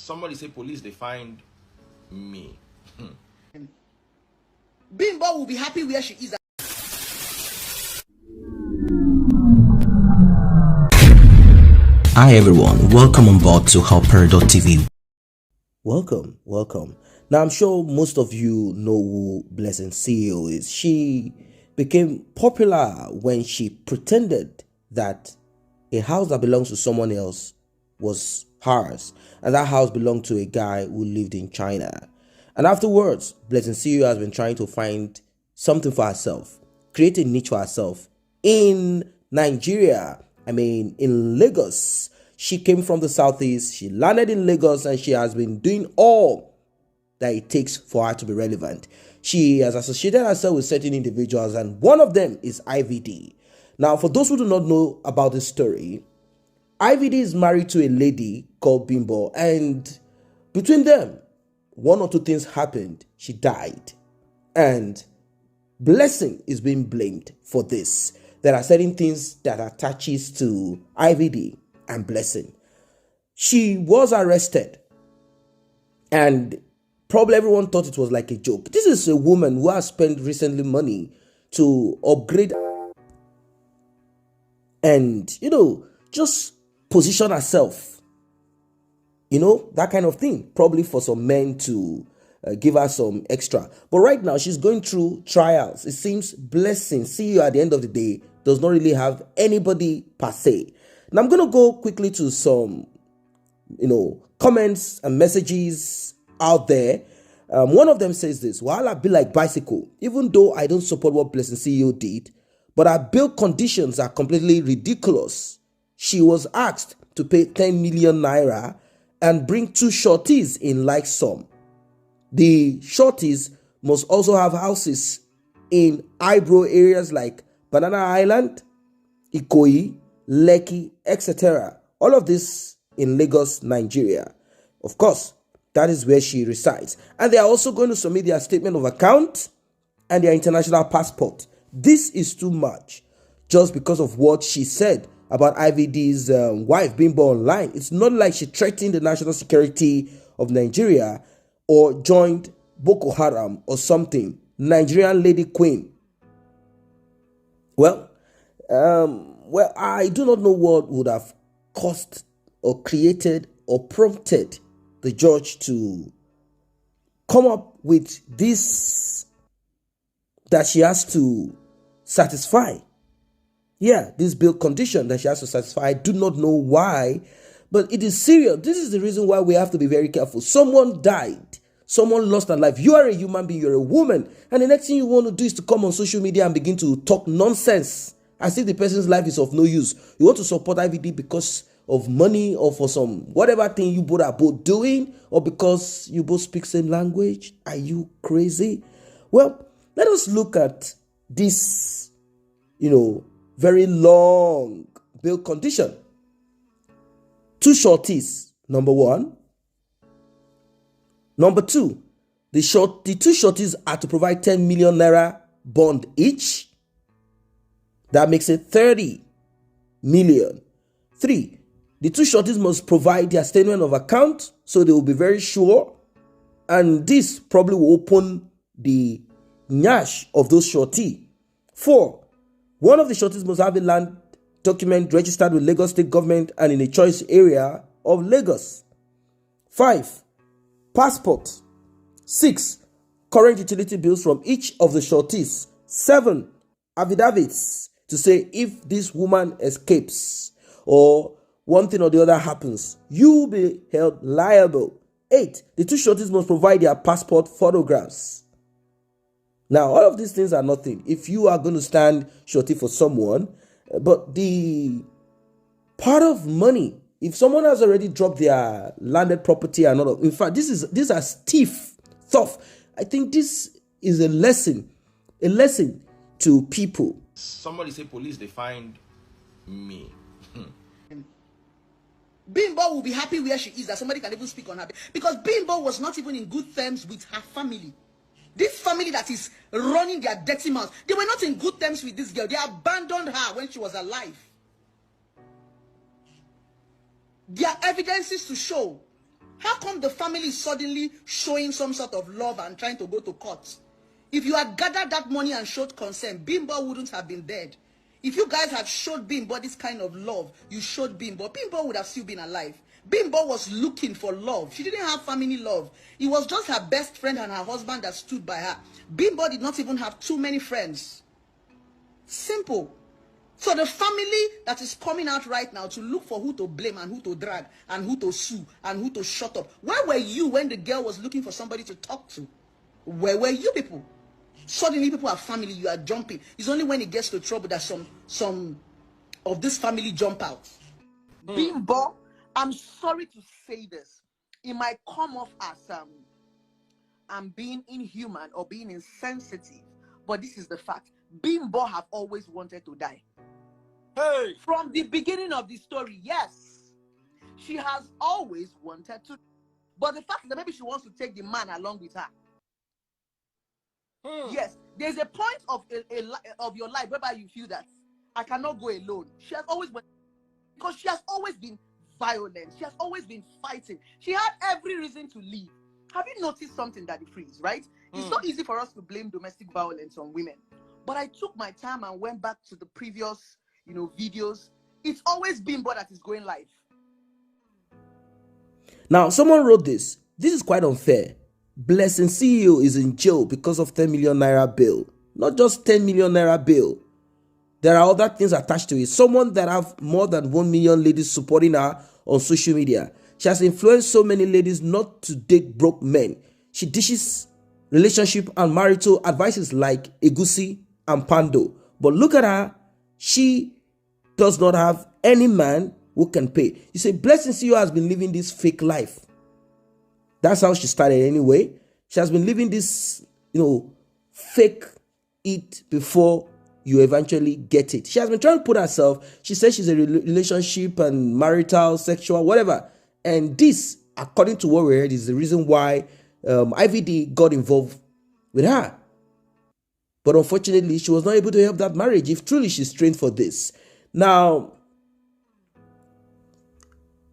Somebody say police, they find me. Bimbo will be happy where she is. Hi everyone, welcome on board to Helper.tv. Welcome. Now I'm sure most of you know who Blessing CEO is. She became popular when she pretended that a house that belongs to someone else was hers, and that house belonged to a guy who lived in China. And afterwards, Blessing CEO has been trying to find something for herself, create a niche for herself in Nigeria. In Lagos. She came from the southeast, she landed in Lagos, and she has been doing all that it takes for her to be relevant. She has associated herself with certain individuals, and one of them is IVD. Now, for those who do not know about this story, IVD is married to a lady called Bimbo, and between them, one or two things happened. She died, and Blessing is being blamed for this. There are certain things that attaches to IVD and Blessing. She was arrested, and probably everyone thought it was like a joke. This is a woman who has spent recently money to upgrade and, just position herself. That kind of thing. Probably for some men to give her some extra. But right now, she's going through trials. It seems Blessing, CEO at the end of the day, does not really have anybody per se. Now, I'm going to go quickly to some, comments and messages out there. One of them says this: while I be like bicycle, even though I don't support what Blessing CEO did, but her bill conditions are completely ridiculous. She was asked to pay 10 million naira and bring 2 shorties in like sum. The shorties must also have houses in eyebrow areas like Banana Island, Ikoyi, Lekki, etc. All of this in Lagos, Nigeria. Of course, that is where she resides. And they are also going to submit their statement of account and their international passport. This is too much just because of what she said about IVD's wife being born online. It's not like she threatened the national security of Nigeria or joined Boko Haram or something. Nigerian lady queen. Well, I do not know what would have caused or created or prompted the judge to come up with this that she has to satisfy. Yeah, this bill condition that she has to satisfy. I do not know why, but it is serious. This is the reason why we have to be very careful. Someone died. Someone lost their life. You are a human being. You're a woman. And the next thing you want to do is to come on social media and begin to talk nonsense as if the person's life is of no use. You want to support IVD because of money or for some whatever thing you both are both doing, or because you both speak same language. Are you crazy? Well, let us look at this, very long bill condition. 2 shorties, number 1. Number 2, the 2 shorties are to provide 10 million naira bond each. That makes it 30 million. 3, the 2 shorties must provide their statement of account, so they will be very sure. And this probably will open the nyash of those shorty. 4, one of the shorties must have a land document registered with Lagos State government and in a choice area of Lagos. 5, passport. 6, current utility bills from each of the shorties. 7, affidavits to say if this woman escapes or one thing or the other happens, you will be held liable. 8, the 2 shorties must provide their passport photographs. Now, all of these things are nothing if you are going to stand shorty for someone, but the part of money, if someone has already dropped their landed property and all of, in fact, these are stiff stuff. I think this is a lesson to people. Somebody say police, they find me. Bimbo will be happy where she is, that somebody can even speak on her. Because Bimbo was not even in good terms with her family. This family that is running their dirty mouth, they were not in good terms with this girl. They abandoned her when she was alive. There are evidences to show How come the family is suddenly showing some sort of love and trying to go to court? If you had gathered that money and showed consent, Bimbo wouldn't have been dead. If you guys had showed Bimbo this kind of love, you showed Bimbo, Bimbo would have still been alive. Bimbo was looking for love. She didn't have family love. It was just her best friend and her husband that stood by her. Bimbo did not even have too many friends. Simple. So the family that is coming out right now to look for who to blame and who to drag and who to sue and who to shut up. Where were you when the girl was looking for somebody to talk to? Where were you people? Suddenly people are family, you are jumping. It's only when it gets to trouble that some of this family jump out. Bimbo, I'm sorry to say this. It might come off as I'm being inhuman or being insensitive, but this is the fact. Bimbo have always wanted to die. Hey! From the beginning of the story, yes. She has always wanted to. But the fact is that maybe she wants to take the man along with her. Yes, there's a point of your life whereby you feel that I cannot go alone. She has always been, because she has always been violent. She has always been fighting. She had every reason to leave. Have you noticed something, Daddy Freeze, right? It's so easy for us to blame domestic violence on women. But I took my time and went back to the previous, videos. It's always Bimbo that is going live. Now, someone wrote this. This is quite unfair. Blessing CEO is in jail because of 10 million naira bill. Not just 10 million naira bill. There are other things attached to it. Someone that have more than 1 million ladies supporting her on social media. She has influenced so many ladies not to date broke men. She dishes relationship and marital advices like Egusi and Pando. But look at her. She does not have any man who can pay. You say, Blessing CEO has been living this fake life. That's how she started anyway. She has been living this, fake it before you eventually get it. She has been trying to put herself, she says she's a relationship and marital, sexual, whatever. And this, according to what we heard, is the reason why IVD got involved with her. But unfortunately, she was not able to help that marriage if truly she's trained for this. Now,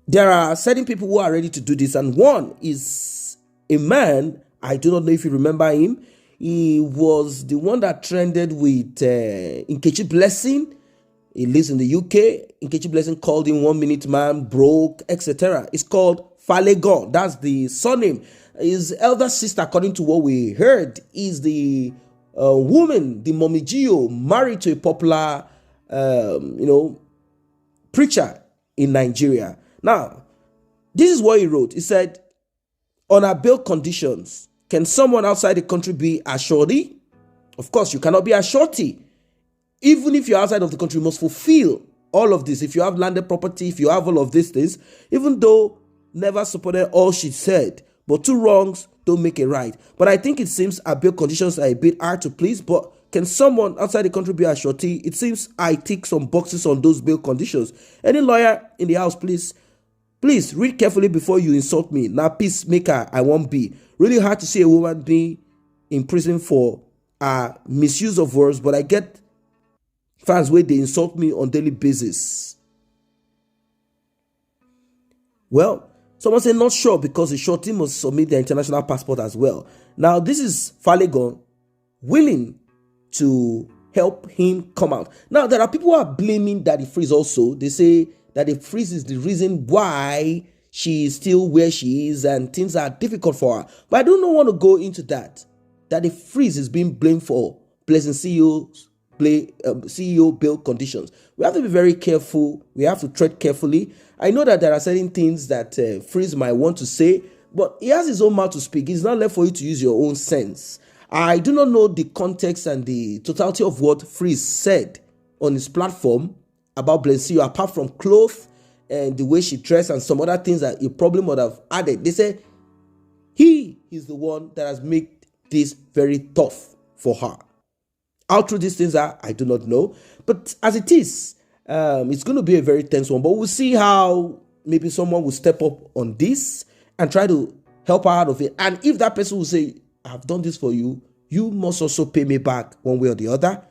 there are certain people who are ready to do this, and one is a man. I do not know if you remember him. He was the one that trended with Nkechi Blessing. He lives in the UK. Nkechi Blessing called him 1 minute man, broke, etc. It's called Falegon. That's the surname. His elder sister, according to what we heard, is the woman, the Mommy Gio, married to a popular, preacher in Nigeria. Now, this is what he wrote. He said, on our bail conditions, can someone outside the country be a shorty? Of course, you cannot be a shorty. Even if you're outside of the country, you must fulfill all of this. If you have landed property, if you have all of these things, even though never supported all she said, but two wrongs don't make a right. But I think it seems our bail conditions are a bit hard to please, but can someone outside the country be a shorty? It seems I tick some boxes on those bail conditions. Any lawyer in the house, please read carefully before you insult me. Now, peacemaker, I won't be. Really hard to see a woman be in prison for misuse of words, but I get fans where they insult me on daily basis. Well, someone said not sure because the shorty must submit their international passport as well. Now, this is Falegon willing to help him come out. Now, there are people who are blaming Daddy Freeze also. They say Daddy Freeze is the reason why she is still where she is and things are difficult for her. But I do not want to go into that. Daddy Freeze is being blamed for Blessing CEO bail conditions. We have to be very careful. We have to tread carefully. I know that there are certain things that Freeze might want to say, but he has his own mouth to speak. It's not left for you to use your own sense. I do not know the context and the totality of what Freeze said on his platform about Blessing CEO, apart from clothes and the way she dressed and some other things that he probably would have added. They say he is the one that has made this very tough for her. How true these things are, I do not know. But as it is, it's going to be a very tense one. But we'll see how maybe someone will step up on this and try to help her out of it. And if that person will say, I've done this for you, you must also pay me back one way or the other.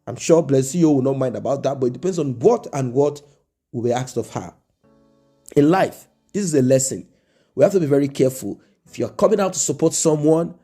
I'm sure Blessing CEO will not mind about that, but it depends on what will be asked of her. In life, this is a lesson. we have to be very careful. If you're coming out to support someone,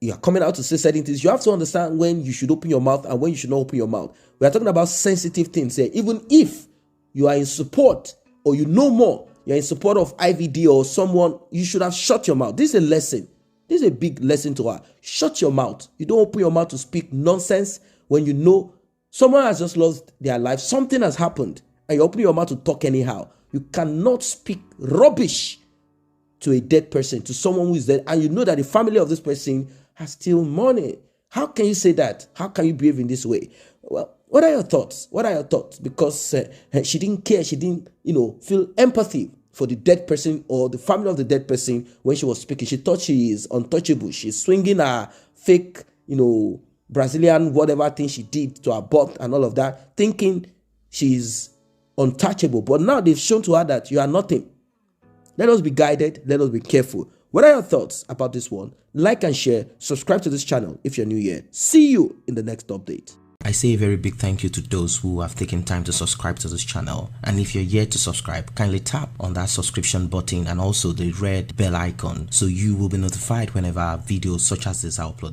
you are coming out to say certain things, you have to understand when you should open your mouth and when you should not open your mouth. We are talking about sensitive things here. Even if you are in support or you know more, you're in support of IVD or someone, you should have shut your mouth. This is a lesson. This is a big lesson to her. Shut your mouth. You don't open your mouth to speak nonsense when you know someone has just lost their life. Something has happened and you open your mouth to talk anyhow. You cannot speak rubbish to a dead person, to someone who is dead, and you know that the family of this person has still money. How can you say that? How can you behave in this way? Well, what are your thoughts? What are your thoughts? Because she didn't care. She didn't, feel empathy for the dead person or the family of the dead person when she was speaking. She thought she is untouchable. She's swinging her fake, Brazilian whatever thing she did to her butt and all of that, thinking she's untouchable. But now they've shown to her that you are nothing. Let us be guided. Let us be careful. What are your thoughts about this one? Like and share. Subscribe to this channel if you're new here. See you in the next update. I say a very big thank you to those who have taken time to subscribe to this channel. And if you're yet to subscribe, kindly tap on that subscription button and also the red bell icon so you will be notified whenever videos such as this are uploaded.